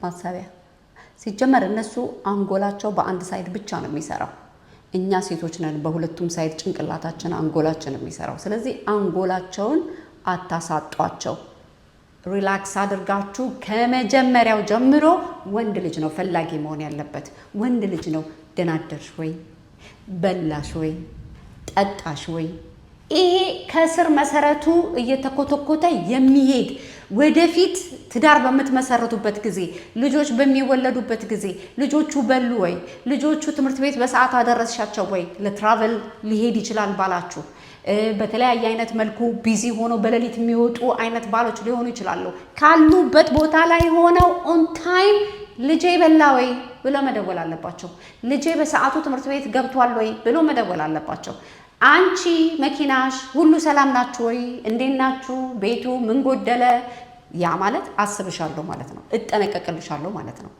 ማሳቢያ ሲጀመር እነሱ አንጎላቸው በአንድ ሳይድ ብቻ ነው የሚሰራው እኛ ሴቶች ነን በሁለቱም ሳይድ ጭንቅላታችን አንጎላችን የሚሰራው ስለዚህ አንጎላቸውን አታሳጧቸው ሪላክስ አድርጋችሁ ከመጀመሪያው ጀምሮ ወንድ ልጅ ነው ፈላጊ መሆን ያለበት ወንድ ልጅ ነው ደናደርሽ ወይ በላሽ ወይ ጠጣሽ ወይ ይሄ ከስር መሰረቱ እየተኮተኮተ የሚሄድ ወደፊት ትዳር በመተመሰረቱበት ጊዜ ልጆች በሚወለዱበት ጊዜ ልጆቹ በሉ ወይ ልጆቹ ትምህርት ቤት በሰዓት አደረስሻቸው ወይ ለትራቨል ሊሄድ ይችላል ባላችሁ በተለያየ አይነት መልኩ ቢዚ ሆኖ በሌሊት የሚወጡ አይነት ባሎች ሊሆኑ ይችላሉ ካሉበት ቦታ ላይ ሆነው ኦን ታይም ልጄ በላ ወይ ብሎ መደወል አለባቸው ልጄ በሰዓቱ ትምህርት ቤት ገብቷል ወይ ብሎ መደወል አለባቸው አንቺ መኪናሽ ሁሉ ሰላም ናችሁ ወይ እንዴት ናችሁ ቤቱ ምን ጎደለ ያ ማለት አስብሻለሁ ማለት ነው እጠነቀቅልሻለሁ ማለት ነው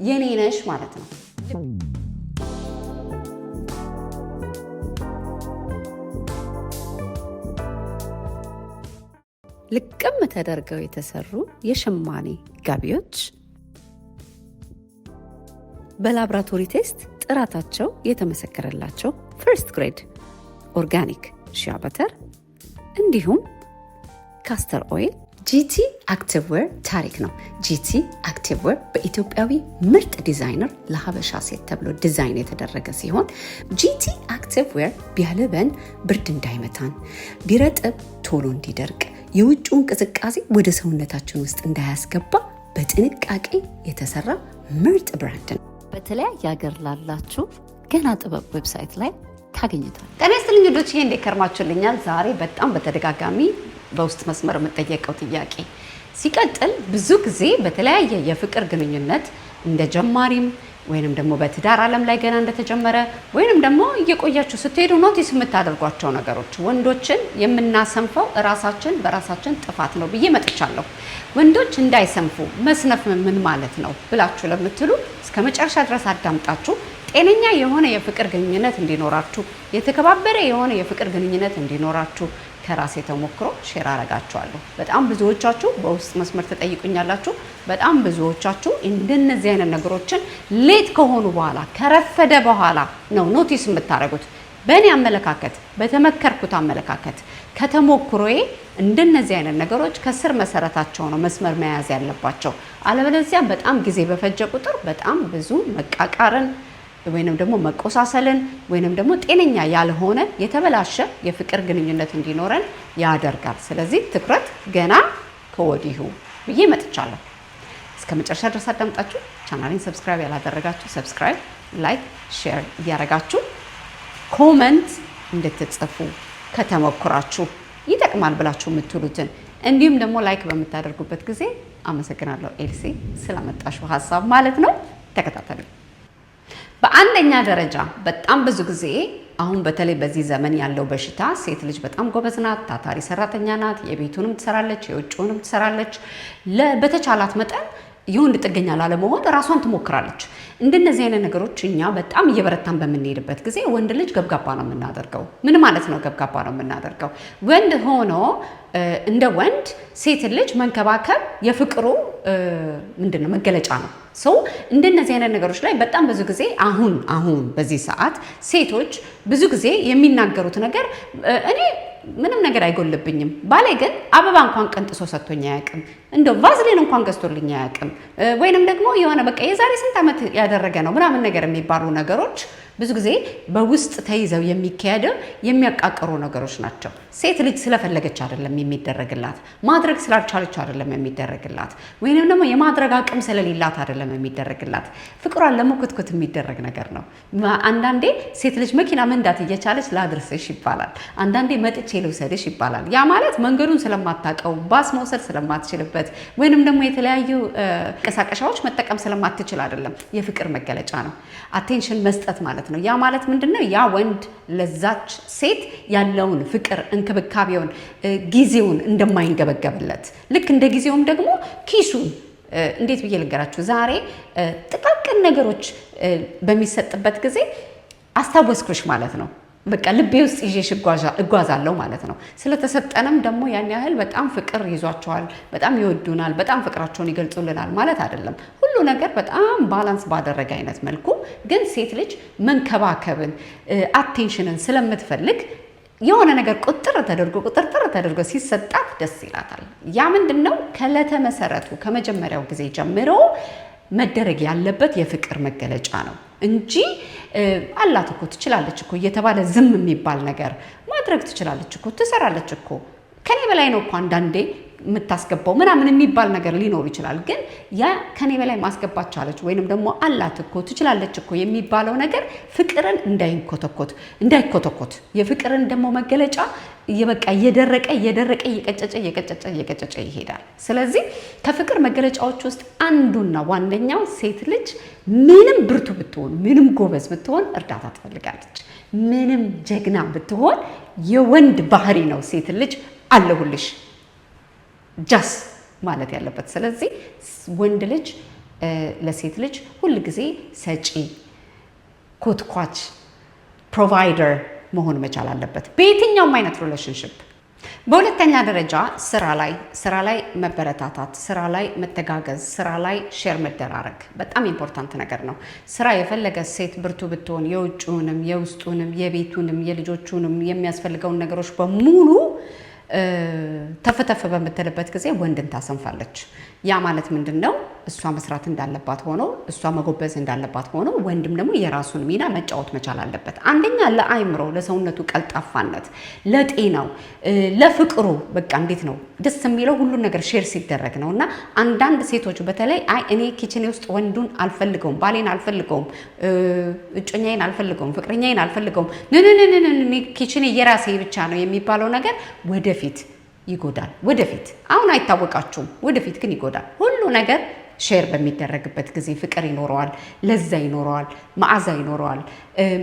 የኔ ነሽ ማለት ነው ልቅም ተደርገው የተሰሩ የሸማኔ ጋቢዎች በላብራቶሪ ቴስት ጥራታቸው የተመሰከረላቸው ፈርስት ግሬድ ኦርጋኒክ ሺያ በተር እንዲሁም ካስተር ኦይል ጂቲ አክቲቭ ዌር ታሪክ ነው ጂቲ አክቲቭ ዌር በኢትዮጵያዊ ምርጥ ዲዛይነር ለሀበሻ ሴት ተብሎ ዲዛይን የተደረገ ሲሆን ጂቲ አክቲቭ ዌር ቢያልበን ብርድ እንዳይመታን ቢረጥብ ቶሎ እንዲደርቅ የውጭውን ቅዝቃዜ ወደ ሰውነታችን ውስጥ እንዳያስገባ በጥንቃቄ የተሰራ ምርጥ ብራንድ ነው በተለያየ ሀገር ላላችሁ ገና ጥበብ ዌብሳይት ላይ ታገኙታል ጤና ይስጥልኝ ልጆች ይሄ እንደከርማችሁልኛል ዛሬ በጣም በተደጋጋሚ በውስጥ መስመር የምጠየቀው ጥያቄ ሲቀጥል ብዙ ጊዜ በተለያየ የፍቅር ግንኙነት እንደ ጀማሪም ወይንም ደግሞ በትዳር ዓለም ላይ ገና እንደተጀመረ ወይንም ደግሞ እየቆያችሁ ስትሄዱ ኖቲስ የምታደርጓቸው ነገሮች ወንዶችን የምናሰንፈው ራሳችን በራሳችን ጥፋት ነው ብዬ መጥቻለሁ ወንዶች እንዳይሰንፉ መስነፍ ምን ማለት ነው ብላችሁ ለምትሉ እስከ መጨረሻ ድረስ አዳምጣችሁ ጤነኛ የሆነ የፍቅር ግንኙነት እንዲኖራችሁ የተከባበረ የሆነ የፍቅር ግንኙነት እንዲኖራችሁ ከራሴ ተሞክሮ ሼር አረጋችኋለሁ በጣም ብዙዎቻችሁ በውስጥ መስመር ተጠይቁኛላችሁ በጣም ብዙዎቻችሁ እንደነዚህ አይነት ነገሮችን ሌት ከሆኑ በኋላ ከረፈደ በኋላ ነው ኖቲስ የምታረጉት በእኔ አመለካከት በተመከርኩት አመለካከት ከተሞክሮዬ እንደነዚህ አይነት ነገሮች ከስር መሰረታቸው ነው መስመር መያዝ ያለባቸው አለበለዚያ በጣም ጊዜ በፈጀ ቁጥር በጣም ብዙ መቃቃርን ወይንም ደግሞ መቆሳሰልን ወይንም ደግሞ ጤነኛ ያልሆነ የተበላሸ የፍቅር ግንኙነት እንዲኖረን ያደርጋል ስለዚህ ትኩረት ገና ከወዲሁ ብዬ መጥቻለሁ እስከ መጨረሻ ድረስ አዳምጣችሁ ቻናሌን ሰብስክራይብ ያላደረጋችሁ ሰብስክራይብ ላይክ ሼር ያደረጋችሁ ኮሜንት እንድትጽፉ ከተሞክራችሁ ይጠቅማል ብላችሁ የምትሉትን እንዲሁም ደግሞ ላይክ በመታደርጉበት ጊዜ አመሰግናለሁ ኤልሲ ስለመጣሽው ሐሳብ ማለት ነው ተከታተሉ በአንደኛ ደረጃ በጣም ብዙ ጊዜ አሁን በተለይ በዚህ ዘመን ያለው በሽታ ሴት ልጅ በጣም ጎበዝ ናት ታታሪ ሰራተኛ ናት የቤቱንም ትሰራለች የውጭውንም ትሰራለች በተቻላት መጠን የወንድ ጥገኛ ላለመሆን ራሷን ትሞክራለች እንደነዚህ አይነት ነገሮች እኛ በጣም እየበረታን በመንሄድበት ጊዜ ወንድ ልጅ ገብጋባ ነው የምናደርገው ምን ማለት ነው ገብጋባ ነው የምናደርገው ወንድ ሆኖ እንደ ወንድ ሴት ልጅ መንከባከብ የፍቅሩ ምንድነው መገለጫ ነው ሰው እንደነዚህ አይነት ነገሮች ላይ በጣም ብዙ ጊዜ አሁን በዚህ ሰዓት ሴቶች ብዙ ጊዜ የሚናገሩት ነገር እኔ ምንም ነገር አይጎልብኝም ባሌ ግን አበባ እንኳን ቀንጥሶ ሰጥቶኝ አያውቅም እንደው ቫዝሊን እንኳን ገዝቶልኝ አያውቅም ወይንም ደግሞ የሆነ በቃ የዛሬ ስንት ዓመት ያደረገ ነው ምናምን ነገር የሚባሉ ነገሮች ብዙ ጊዜ በውስጥ ተይዘው የሚካሄደው የሚያቃቀሩ ነገሮች ናቸው ሴት ልጅ ስለፈለገች አይደለም የሚደረግላት ማድረግ ስላልቻለች አይደለም የሚደረግላት ወይንም ደግሞ የማድረግ አቅም ስለሌላት አይደለም የሚደረግላት ፍቅሯን ለመኮትኮት የሚደረግ ነገር ነው አንዳንዴ ሴት ልጅ መኪና መንዳት እየቻለች ላድርስሽ ይባላል አንዳንዴ መጥቼ ልውሰድሽ ይባላል ያ ማለት መንገዱን ስለማታውቀው ባስ መውሰድ ስለማትችልበት ወይንም ደግሞ የተለያዩ ቀሳቀሻዎች መጠቀም ስለማትችል አይደለም የፍቅር መገለጫ ነው አቴንሽን መስጠት ማለት ነው ያ ማለት ምንድነው ያ ወንድ ለዛች ሴት ያለውን ፍቅር እንክብካቤውን ጊዜውን እንደማይንገበገብለት ልክ እንደ ጊዜውም ደግሞ ኪሱን እንዴት ብዬ ልንገራችሁ ዛሬ ጥቃቅን ነገሮች በሚሰጥበት ጊዜ አስታወስኩሽ ማለት ነው በቃ ልቤ ውስጥ ይዤሽ እጓዛለሁ ማለት ነው። ስለተሰጠንም ደግሞ ያን ያህል በጣም ፍቅር ይዟቸዋል፣ በጣም ይወዱናል፣ በጣም ፍቅራቸውን ይገልጹልናል ማለት አይደለም። ሁሉ ነገር በጣም ባላንስ ባደረገ አይነት መልኩ ግን ሴት ልጅ መንከባከብን አቴንሽንን ስለምትፈልግ የሆነ ነገር ቁጥጥር ተደርጎ ሲሰጣት ደስ ይላታል። ያ ምንድነው ከዕለተ መሰረቱ ከመጀመሪያው ጊዜ ጀምሮ መደረግ ያለበት የፍቅር መገለጫ ነው እንጂ አላት እኮ ትችላለች እኮ እየተባለ ዝም የሚባል ነገር ማድረግ ትችላለች እኮ ትሰራለች እኮ ከኔ በላይ ነው እኮ አንዳንዴ የምታስገባው ምናምን የሚባል ነገር ሊኖር ይችላል። ግን ያ ከኔ በላይ ማስገባት ቻለች ወይንም ደግሞ አላት እኮ ትችላለች እኮ የሚባለው ነገር ፍቅርን እንዳይኮተኮት የፍቅርን ደግሞ መገለጫ በቃ እየደረቀ እየቀጨጨ ይሄዳል። ስለዚህ ከፍቅር መገለጫዎች ውስጥ አንዱና ዋነኛው ሴት ልጅ ምንም ብርቱ ብትሆን ምንም ጎበዝ ብትሆን እርዳታ ትፈልጋለች። ምንም ጀግና ብትሆን የወንድ ባህሪ ነው ሴት ልጅ አለሁልሽ ጃስ ማለት ያለበት። ስለዚህ ወንድ ልጅ ለሴት ልጅ ሁል ጊዜ ሰጪ፣ ኮትኳች፣ ፕሮቫይደር መሆን መቻል አለበት በየትኛውም አይነት ሪሌሽንሺፕ። በሁለተኛ ደረጃ ስራ ላይ መበረታታት፣ ስራ ላይ መተጋገዝ፣ ስራ ላይ ሼር መደራረግ በጣም ኢምፖርታንት ነገር ነው። ስራ የፈለገ ሴት ብርቱ ብትሆን የውጭውንም የውስጡንም የቤቱንም የልጆቹንም የሚያስፈልገውን ነገሮች በሙሉ ተፈተፈ በምትልበት ጊዜ ወንድን ታሰንፋለች። ያ ማለት ምንድነው? እሷ መስራት እንዳለባት ሆኖ እሷ መጎበዝ እንዳለባት ሆኖ ወንድም ደግሞ የራሱን ሚና መጫወት መቻል አለበት። አንደኛ ለአይምሮ ለሰውነቱ ቀልጣፋነት፣ ለጤናው፣ ለፍቅሩ በቃ እንዴት ነው ደስ የሚለው ሁሉን ነገር ሼር ሲደረግ ነውና አንዳንድ ሴቶች በተለይ እኔ ኪችኔ ውስጥ ወንዱን አልፈልገውም፣ ባሌን አልፈልገውም፣ እጮኛዬን አልፈልገውም፣ ፍቅረኛዬን አልፈልገውም፣ ኪችኔ የራሴ ብቻ ነው የሚባለው ነገር ወደፊት ይጎዳል። ወደፊት አሁን አይታወቃችሁም፣ ወደፊት ግን ይጎዳል። ሁሉ ነገር ሼር በሚደረግበት ጊዜ ፍቅር ይኖረዋል፣ ለዛ ይኖረዋል፣ መዓዛ ይኖረዋል፣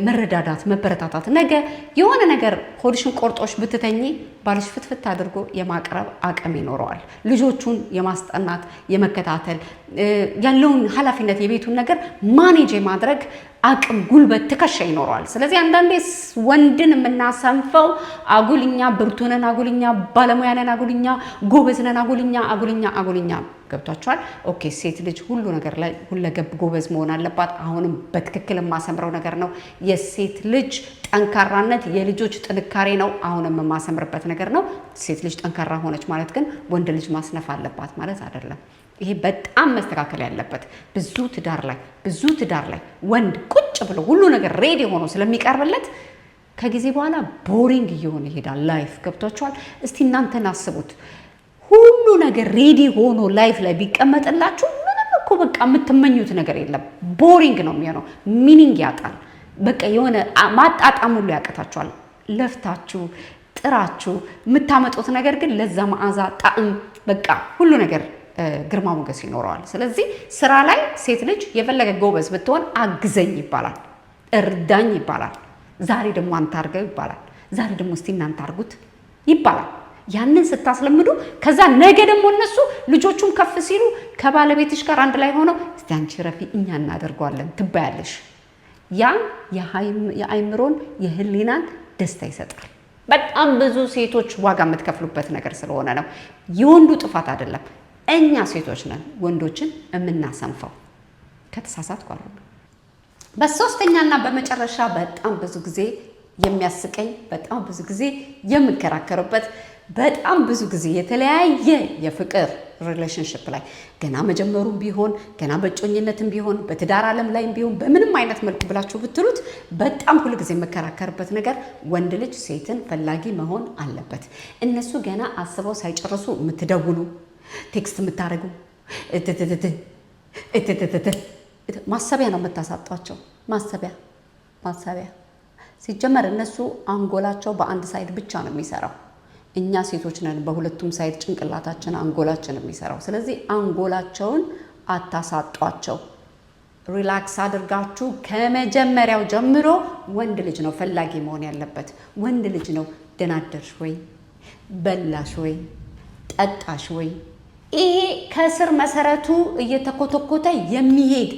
መረዳዳት፣ መበረታታት። ነገ የሆነ ነገር ሆድሽን ቆርጦሽ ብትተኚ ባልሽ ፍትፍት አድርጎ የማቅረብ አቅም ይኖረዋል። ልጆቹን የማስጠናት የመከታተል ያለውን ኃላፊነት የቤቱን ነገር ማኔጅ የማድረግ አቅም፣ ጉልበት፣ ትከሻ ይኖረዋል። ስለዚህ አንዳንዴ ወንድን የምናሰንፈው አጉልኛ ብርቱነን፣ አጉልኛ ባለሙያነን፣ አጉልኛ ጎበዝነን፣ አጉልኛ ገብቷቸዋል። ኦኬ ሴት ልጅ ሁሉ ነገር ላይ ሁለገብ ጎበዝ መሆን አለባት። አሁንም በትክክል የማሰምረው ነገር ነው። የሴት ልጅ ጠንካራነት የልጆች ጥንካሬ ነው። አሁንም የማሰምርበት ነገር ነው። ሴት ልጅ ጠንካራ ሆነች ማለት ግን ወንድ ልጅ ማስነፍ አለባት ማለት አይደለም። ይሄ በጣም መስተካከል ያለበት ብዙ ትዳር ላይ ወንድ ቁጭ ብሎ ሁሉ ነገር ሬዲ ሆኖ ስለሚቀርብለት ከጊዜ በኋላ ቦሪንግ እየሆነ ይሄዳል ላይፍ። ገብቷቸዋል። እስቲ እናንተን አስቡት። ሁሉ ነገር ሬዲ ሆኖ ላይፍ ላይ ቢቀመጥላችሁ ምንም እኮ በቃ የምትመኙት ነገር የለም። ቦሪንግ ነው የሚሆነው። ሚኒንግ ያጣል። በቃ የሆነ ማጣጣም ሁሉ ያቀታችኋል። ለፍታችሁ ጥራችሁ የምታመጡት ነገር ግን ለዛ መዓዛ ጣዕም በቃ ሁሉ ነገር ግርማ ሞገስ ይኖረዋል። ስለዚህ ስራ ላይ ሴት ልጅ የፈለገ ጎበዝ ብትሆን አግዘኝ ይባላል፣ እርዳኝ ይባላል። ዛሬ ደግሞ አንተ አድርገው ይባላል። ዛሬ ደግሞ እስቲ እናንተ አድርጉት ይባላል። ያንን ስታስለምዱ ከዛ ነገ ደግሞ እነሱ ልጆቹም ከፍ ሲሉ ከባለቤትሽ ጋር አንድ ላይ ሆነው እስቲ አንቺ ረፊ እኛ እናደርገዋለን ትባያለሽ። ያ የአይምሮን የህሊናን ደስታ ይሰጣል። በጣም ብዙ ሴቶች ዋጋ የምትከፍሉበት ነገር ስለሆነ ነው። የወንዱ ጥፋት አይደለም። እኛ ሴቶች ነን ወንዶችን የምናሰንፈው። ከተሳሳትኩ አሉ። በሶስተኛና በመጨረሻ በጣም ብዙ ጊዜ የሚያስቀኝ በጣም ብዙ ጊዜ የምከራከርበት በጣም ብዙ ጊዜ የተለያየ የፍቅር ሪሌሽንሺፕ ላይ ገና መጀመሩም ቢሆን ገና በጮኝነትም ቢሆን በትዳር ዓለም ላይም ቢሆን በምንም አይነት መልኩ ብላችሁ ብትሉት በጣም ሁሉ ጊዜ የምከራከርበት ነገር ወንድ ልጅ ሴትን ፈላጊ መሆን አለበት። እነሱ ገና አስበው ሳይጨርሱ የምትደውሉ ቴክስት የምታደርጉ ማሰቢያ ነው የምታሳጧቸው። ማሰቢያ ሲጀመር እነሱ አንጎላቸው በአንድ ሳይድ ብቻ ነው የሚሰራው። እኛ ሴቶች ነን በሁለቱም ሳይድ ጭንቅላታችን አንጎላችን የሚሰራው። ስለዚህ አንጎላቸውን አታሳጧቸው። ሪላክስ አድርጋችሁ ከመጀመሪያው ጀምሮ ወንድ ልጅ ነው ፈላጊ መሆን ያለበት። ወንድ ልጅ ነው ደህና አደርሽ ወይ፣ በላሽ ወይ፣ ጠጣሽ ወይ። ይሄ ከስር መሰረቱ እየተኮተኮተ የሚሄድ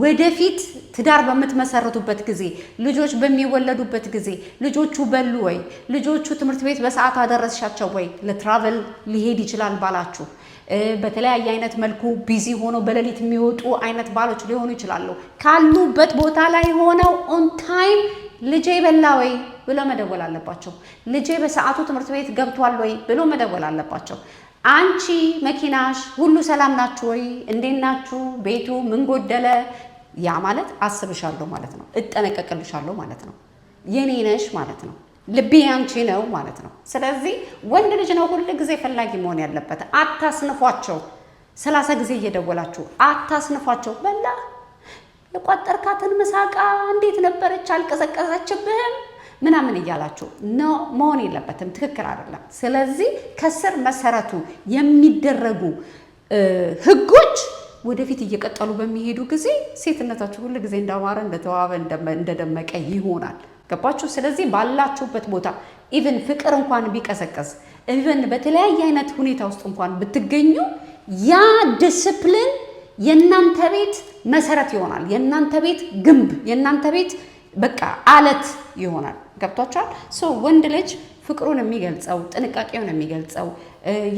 ወደፊት ትዳር በምትመሰርቱበት ጊዜ ልጆች በሚወለዱበት ጊዜ ልጆቹ በሉ ወይ ልጆቹ ትምህርት ቤት በሰዓት አደረስሻቸው ወይ ለትራቨል ሊሄድ ይችላል ባላችሁ በተለያየ አይነት መልኩ ቢዚ ሆኖ በሌሊት የሚወጡ አይነት ባሎች ሊሆኑ ይችላሉ ካሉበት ቦታ ላይ ሆነው ኦን ታይም ልጄ በላ ወይ ብሎ መደወል አለባቸው ልጄ በሰዓቱ ትምህርት ቤት ገብቷል ወይ ብሎ መደወል አለባቸው አንቺ መኪናሽ ሁሉ ሰላም ናችሁ ወይ እንዴት ናችሁ ቤቱ ምን ጎደለ ያ ማለት አስብሻለሁ ማለት ነው እጠነቀቅልሻለሁ ማለት ነው የኔ ነሽ ማለት ነው ልቤ አንቺ ነው ማለት ነው ስለዚህ ወንድ ልጅ ነው ሁሉ ጊዜ ፈላጊ መሆን ያለበት አታስንፏቸው 30 ጊዜ እየደወላችሁ አታስንፏቸው በላ የቋጠርካትን መሳቃ እንዴት ነበረች አልቀዘቀዘችብህም ምናምን እያላችሁ ነው መሆን የለበትም ትክክል አይደለም ስለዚህ ከስር መሰረቱ የሚደረጉ ህጎች ወደፊት እየቀጠሉ በሚሄዱ ጊዜ ሴትነታችሁ ሁሉ ጊዜ እንዳማረ እንደተዋበ እንደደመቀ ይሆናል ገባችሁ ስለዚህ ባላችሁበት ቦታ ኢቭን ፍቅር እንኳን ቢቀሰቀስ ኢቭን በተለያየ አይነት ሁኔታ ውስጥ እንኳን ብትገኙ ያ ዲሲፕሊን የናንተ ቤት መሰረት ይሆናል የናንተ ቤት ግንብ የናንተ ቤት በቃ አለት ይሆናል ገብቷችኋል ሶ ወንድ ልጅ ፍቅሩን የሚገልጸው ጥንቃቄውን የሚገልጸው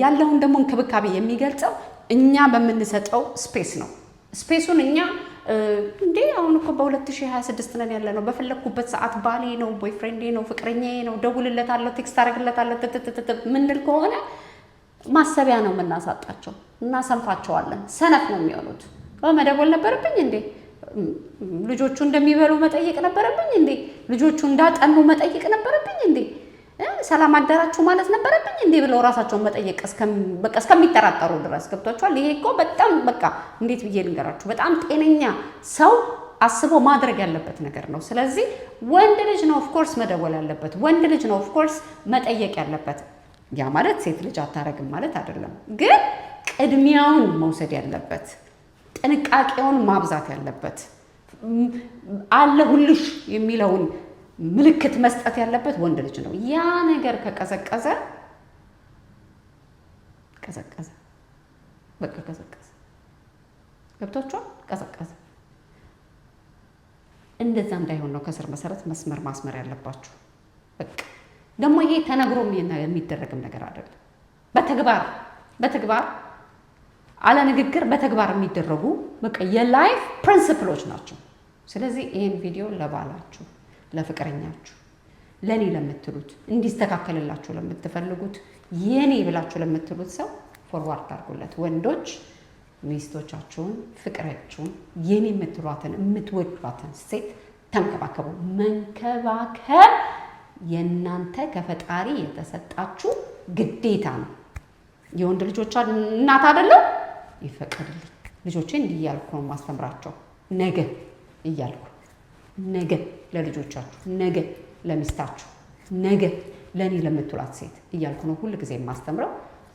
ያለውን ደግሞ እንክብካቤ የሚገልጸው እኛ በመንሰጠው ስፔስ ነው ስፔሱን እኛ እንዴ አሁን እኮ በ2026 ነን ያለነው በፈለኩበት ሰዓት ባሌ ነው ቦይፍሬንዴ ነው ፍቅረኛዬ ነው ደውልለታለሁ ቴክስት አደርግለታለሁ ምንድል ከሆነ ማሰቢያ ነው የምናሳጣቸው እና ሰንፋቸዋለን ሰነፍ ነው የሚሆኑት መደወል ነበርብኝ እንዴ ልጆቹ እንደሚበሉ መጠየቅ ነበርብኝ እንዴ ልጆቹ እንዳጠኑ መጠየቅ ነበርብኝ እንዴ ሰላም አደራችሁ ማለት ነበርብኝ እንዴ ብለው ራሳቸውን መጠየቅ እስከሚጠራጠሩ ድረስ ገብቷቸዋል ይሄ እኮ በጣም በቃ እንዴት ብዬ ልንገራችሁ በጣም ጤነኛ ሰው አስቦ ማድረግ ያለበት ነገር ነው ስለዚህ ወንድ ልጅ ነው ኦፍ ኮርስ መደወል ያለበት ወንድ ልጅ ነው ኦፍ ኮርስ መጠየቅ ያለበት ያ ማለት ሴት ልጅ አታረግም ማለት አይደለም ግን ቅድሚያውን መውሰድ ያለበት ጥንቃቄውን ማብዛት ያለበት አለሁልሽ የሚለውን ምልክት መስጠት ያለበት ወንድ ልጅ ነው ያ ነገር ከቀዘቀዘ በቃ ቀዘቀዘ ገብቷችኋል ቀዘቀዘ እንደዛ እንዳይሆን ነው ከስር መሰረት መስመር ማስመር ያለባችሁ በቃ ደግሞ ይሄ ተነግሮ የሚደረግም ነገር አይደለም በተግባር አለ ንግግር በተግባር የሚደረጉ በቃ የላይፍ ፕሪንሲፕሎች ናቸው ስለዚህ ይሄን ቪዲዮ ለባላችሁ ለፍቅረኛችሁ ለኔ ለምትሉት እንዲስተካከልላችሁ ለምትፈልጉት የኔ ብላችሁ ለምትሉት ሰው ፎርዋርድ አድርጉለት ወንዶች ሚስቶቻችሁን ፍቅራችሁን የኔ የምትሏትን የምትወዷትን ሴት ተንከባከቡ መንከባከብ የናንተ ከፈጣሪ የተሰጣችሁ ግዴታ ነው የወንድ ልጆች እናት አይደለም ይፈቀድልኝ ልጆቼን እንዲያልኩ ነው ማስተምራቸው ነገ እያልኩ ነገ ለልጆቻችሁ ነገ ለሚስታችሁ ነገ ለኔ ለምትሏት ሴት እያልኩ ነው ሁሉ ጊዜ ማስተምረው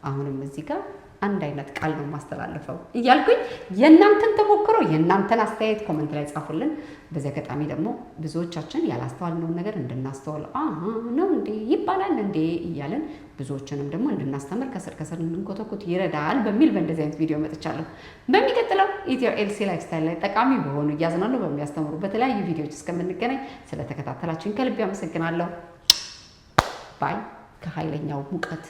አሁንም እዚህ ጋር አንድ አይነት ቃል ነው ማስተላለፈው እያልኩኝ የናንተን ተሞክሮ የናንተን አስተያየት ኮሜንት ላይ ጻፉልን በዚህ አጋጣሚ ደግሞ ብዙዎቻችን ያላስተዋልነው ነገር እንድናስተዋል ነው እንዴ ይባላል እንዴ እያለን ብዙዎችንም ደግሞ እንድናስተምር ከስር እንድንኮተኩት ይረዳል በሚል በእንደዚህ አይነት ቪዲዮ መጥቻለሁ በሚቀጥለው ኢትዮ ኤልሲ ላይፍ ስታይል ላይ ጠቃሚ በሆኑ ያዝናሉ በሚያስተምሩ በተለያዩ ቪዲዮዎች እስከምንገናኝ ስለተከታተላችሁን ከልብ አመሰግናለሁ ባይ ከኃይለኛው ሙቀት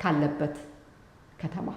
ካለበት ከተማ